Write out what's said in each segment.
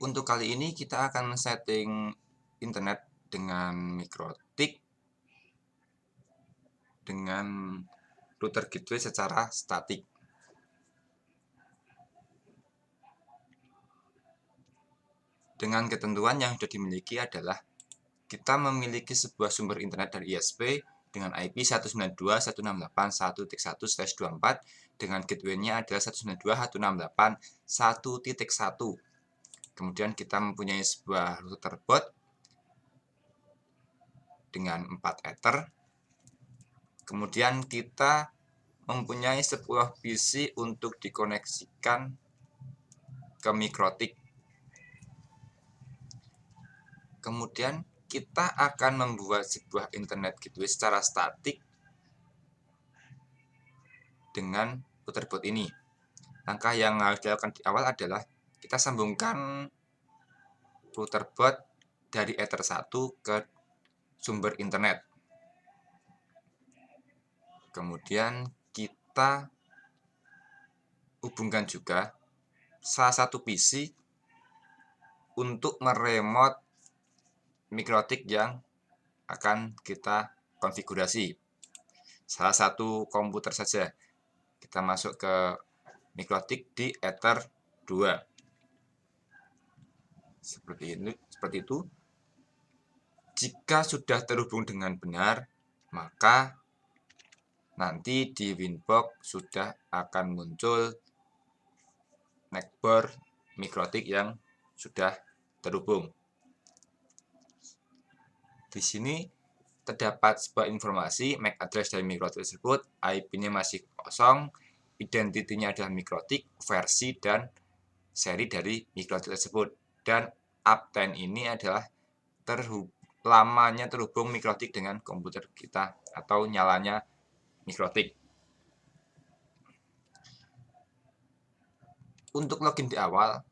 Untuk kali ini kita akan setting internet dengan mikrotik dengan router gateway secara statik. Dengan ketentuan yang sudah dimiliki adalah kita memiliki sebuah sumber internet dari ISP dengan IP 192.168.1.1/24 dengan gateway-nya adalah 192.168.1.1. Kemudian kita mempunyai sebuah router board dengan 4 ether. Kemudian kita mempunyai sebuah PC untuk dikoneksikan ke mikrotik. Kemudian kita akan membuat sebuah internet gateway secara statik dengan router board ini. Langkah yang harus dilakukan di awal adalah kita sambungkan router board dari ether 1 ke sumber internet. Kemudian kita hubungkan juga salah satu PC untuk meremote mikrotik yang akan kita konfigurasi. Salah satu komputer saja. Kita masuk ke mikrotik di ether 2. Seperti itu. Jika sudah terhubung dengan benar, maka nanti di Winbox sudah akan muncul netboard mikrotik yang sudah terhubung. Di sini terdapat sebuah informasi MAC address dari mikrotik tersebut, IP-nya masih kosong, identitinya adalah mikrotik, versi dan seri dari mikrotik tersebut. Dan uptime ini adalah lamanya terhubung mikrotik dengan komputer kita atau nyalanya mikrotik. Untuk login di awal,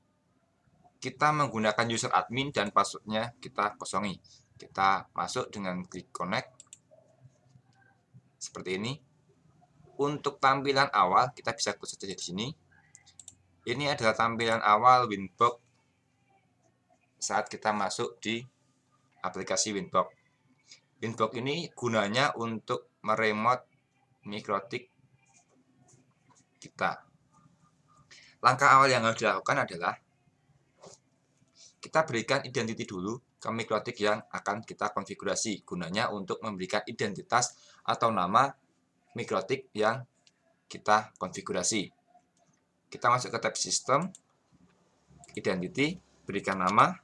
kita menggunakan user admin dan passwordnya kita kosongi. Kita masuk dengan klik connect seperti ini. Untuk tampilan awal kita bisa klik saja di sini. Ini adalah tampilan awal Winbox saat kita masuk di aplikasi Winbox. Winbox ini gunanya untuk meremote mikrotik kita. Langkah awal yang harus dilakukan adalah kita berikan identity dulu ke mikrotik yang akan kita konfigurasi. Gunanya untuk memberikan identitas atau nama mikrotik yang kita konfigurasi. Kita masuk ke tab sistem, identity, berikan nama.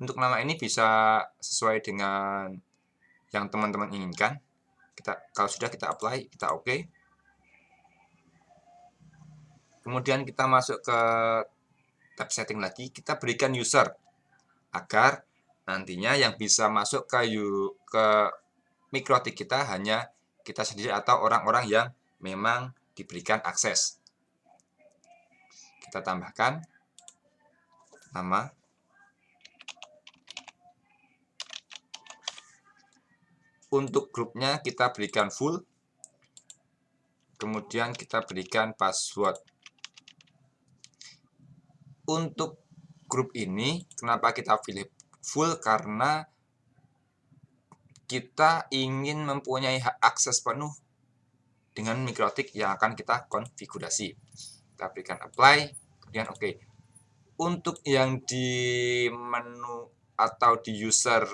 Untuk nama ini bisa sesuai dengan yang teman-teman inginkan. Kalau sudah kita apply, kita OK. Kemudian kita masuk ke tab setting lagi, kita berikan user agar nantinya yang bisa masuk ke mikrotik kita hanya kita sendiri atau orang-orang yang memang diberikan akses. Kita tambahkan nama. Untuk grupnya kita berikan full. Kemudian kita berikan password. Untuk grup ini, kenapa kita pilih full? Karena kita ingin mempunyai hak akses penuh dengan mikrotik yang akan kita konfigurasi. Kita berikan apply, kemudian OK. Untuk yang di menu atau di user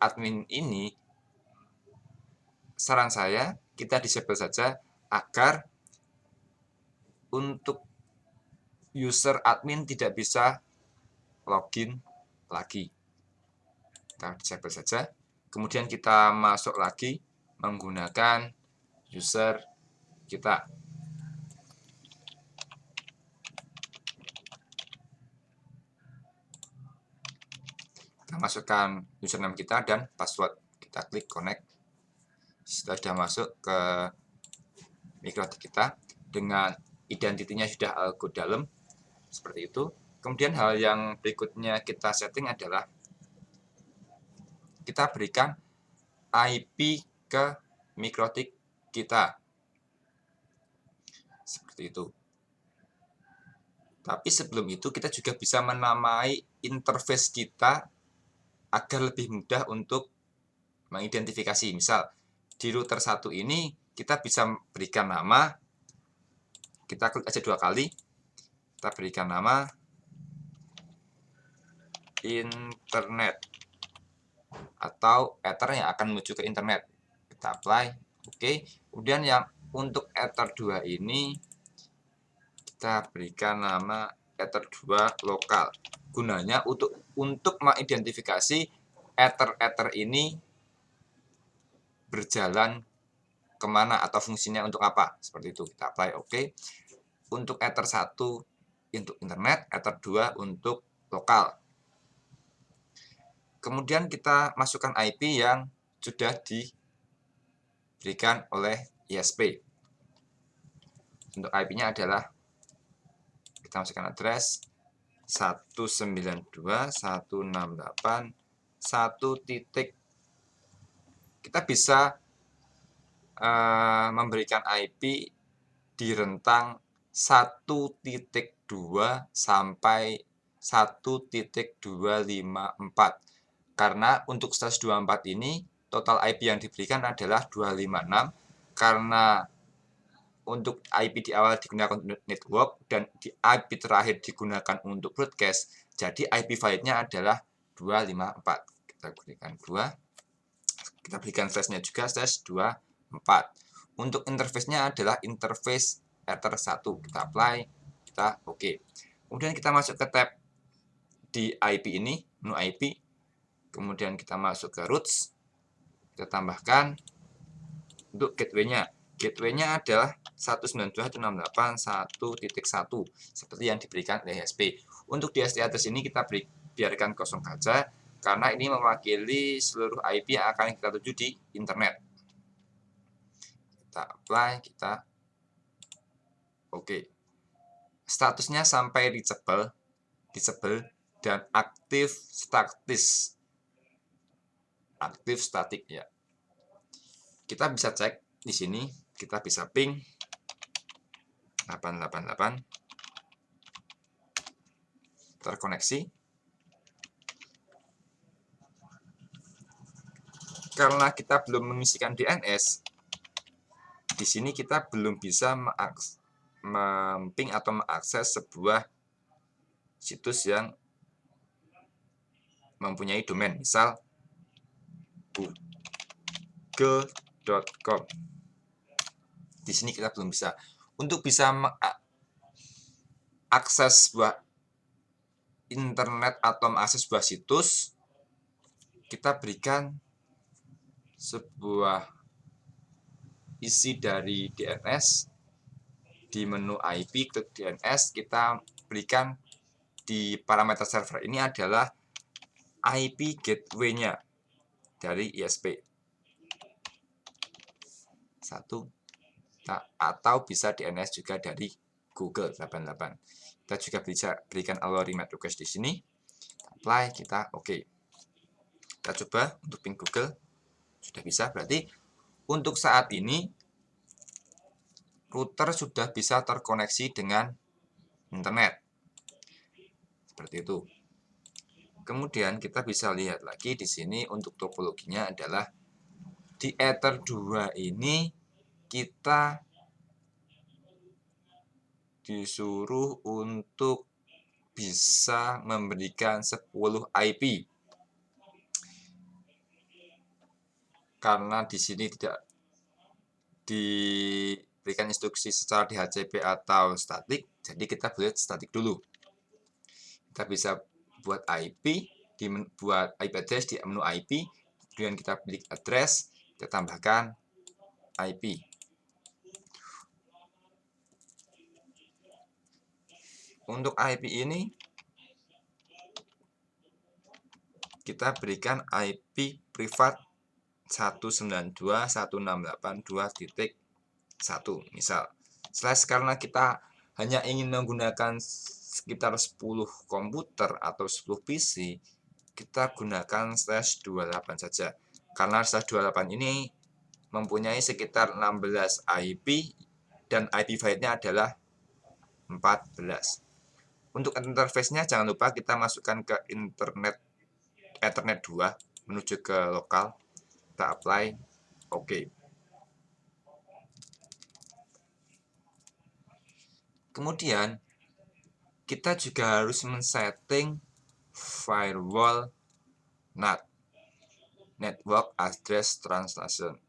admin ini, saran saya kita disable saja agar untuk user admin tidak bisa login lagi. Kita disable saja. Kemudian kita masuk lagi menggunakan user kita. Kita masukkan username kita dan password. Kita klik connect. Setelah sudah masuk ke mikrotik kita dengan identitinya sudah algo dalam seperti itu. Kemudian hal yang berikutnya kita setting adalah kita berikan IP ke mikrotik kita. Seperti itu. Tapi sebelum itu kita juga bisa menamai interface kita agar lebih mudah untuk mengidentifikasi. Misal di router 1 ini kita bisa berikan nama, kita klik aja 2 kali, kita berikan nama internet atau ether yang akan menuju ke internet. Kita apply, oke. Kemudian yang untuk ether 2 ini kita berikan nama ether 2 lokal. Gunanya untuk mengidentifikasi ether ini berjalan kemana atau fungsinya untuk apa. Seperti itu. Kita apply, oke. Untuk ether 1 untuk internet, ether 2 untuk lokal. Kemudian kita masukkan IP yang sudah diberikan oleh ISP. Untuk IP-nya adalah kita masukkan address 192.168.1. Kita bisa memberikan IP di rentang 1.2 sampai 1.254. Karena untuk 124 ini total IP yang diberikan adalah 256, karena untuk IP di awal digunakan untuk network dan di IP terakhir digunakan untuk broadcast, jadi IP validnya adalah 254. Kita berikan 2, kita berikan slash-nya juga slash 24. Untuk interface-nya adalah interface ether 1. Kita apply, kita oke. Kemudian kita masuk ke tab di IP ini, menu IP. Kemudian kita masuk ke routes, kita tambahkan untuk gateway-nya. Gateway-nya adalah 192.168.1.1 seperti yang diberikan oleh ISP. Untuk di DHCP address ini kita biarkan kosong saja karena ini mewakili seluruh IP yang akan kita tuju di internet. Kita apply, kita oke. Statusnya sampai reachable, disable, dan aktif statik ya. Kita bisa cek di sini, kita bisa ping 888 terkoneksi. Karena kita belum mengisikan DNS, di sini kita belum bisa memping atau mengakses sebuah situs yang mempunyai domain, misal google.com. Di sini kita belum bisa. Untuk bisa mengakses sebuah internet atau mengakses sebuah situs, kita berikan sebuah isi dari DNS di menu IP. Klik DNS, kita berikan di parameter server ini adalah IP gateway-nya dari ISP 1, atau bisa DNS juga dari Google 88. Kita juga bisa berikan allow remote request di sini. Apply, kita oke. Kita coba untuk ping Google, sudah bisa. Berarti untuk saat ini router sudah bisa terkoneksi dengan internet. Seperti itu. Kemudian kita bisa lihat lagi di sini untuk topologinya adalah di ether 2 ini kita disuruh untuk bisa memberikan 10 IP. Karena di sini tidak diberikan instruksi secara DHCP atau statik, jadi kita buat statik dulu. Kita bisa buat IP, buat IP address di menu IP, kemudian kita klik address, kita tambahkan IP. Untuk IP ini kita berikan IP privat 192.168.2.1 misal. Karena kita hanya ingin menggunakan sekitar 10 komputer atau 10 PC, kita gunakan /28 saja. Karena /28 ini mempunyai sekitar 16 IP dan IP file-nya adalah 14. Untuk interface-nya jangan lupa kita masukkan ke Ethernet 2 menuju ke lokal. Kita apply, oke. Kemudian kita juga harus men-setting firewall NAT, Network Address Translation.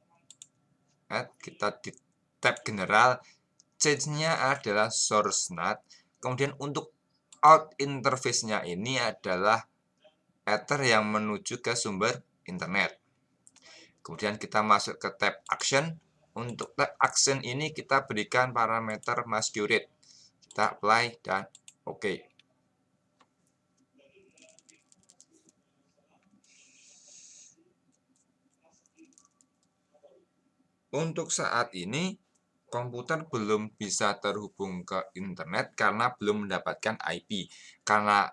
Kita di tab general, change-nya adalah source NAT. Kemudian untuk out interface-nya ini adalah Ether yang menuju ke sumber internet. Kemudian kita masuk ke tab action. Untuk tab action ini kita berikan parameter masquerade. Kita apply dan oke. Untuk saat ini komputer belum bisa terhubung ke internet karena belum mendapatkan IP. Karena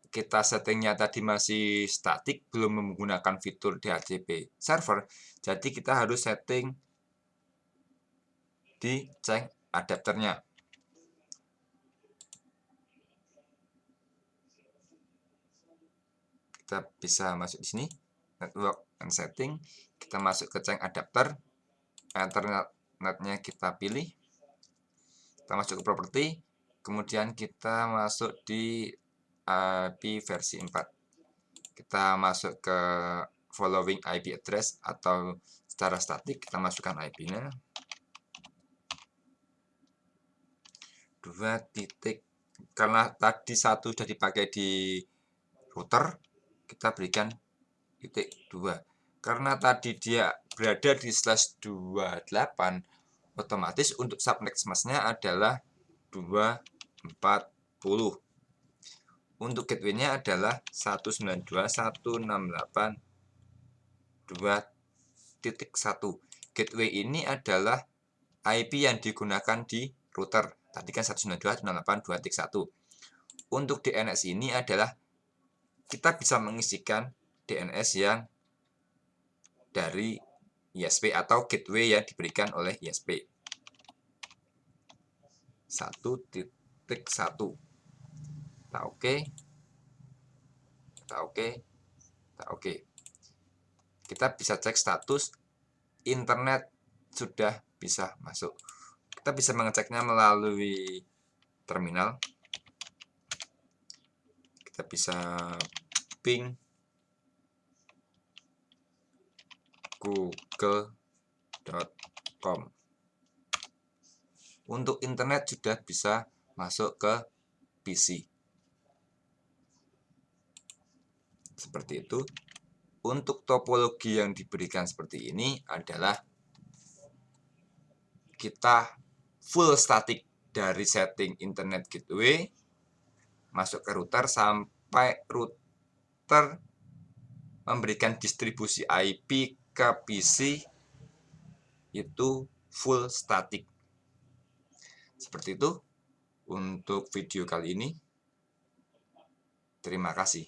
kita settingnya tadi masih statik, belum menggunakan fitur DHCP server, jadi kita harus setting di cek adapternya. Kita bisa masuk di sini, network and setting, kita masuk ke cek adapter, Ethernetnya kita pilih, kita masuk ke property, kemudian kita masuk di IP versi 4. Kita masuk ke following IP address atau secara statik kita masukkan IP-nya 2 titik, karena tadi 1 sudah dipakai di router, kita berikan titik 2. Karena tadi dia berada di /28, otomatis untuk subnet mask-nya adalah 240. Untuk gateway-nya adalah 192.168.2.1. Gateway ini adalah IP yang digunakan di router. Tadi kan 192.168.2.1. Untuk DNS ini adalah kita bisa mengisikan DNS yang dari ISP atau gateway yang diberikan oleh ISP. 1.1. Kita oke. Kita oke. Kita oke. Kita bisa cek status internet sudah bisa masuk. Kita bisa mengeceknya melalui terminal. Kita bisa ping google.com. Untuk internet sudah bisa masuk ke PC. Seperti itu. Untuk topologi yang diberikan seperti ini adalah kita full static dari setting internet gateway masuk ke router sampai router memberikan distribusi IP ke PC itu full static. Seperti itu untuk video kali ini. Terima kasih.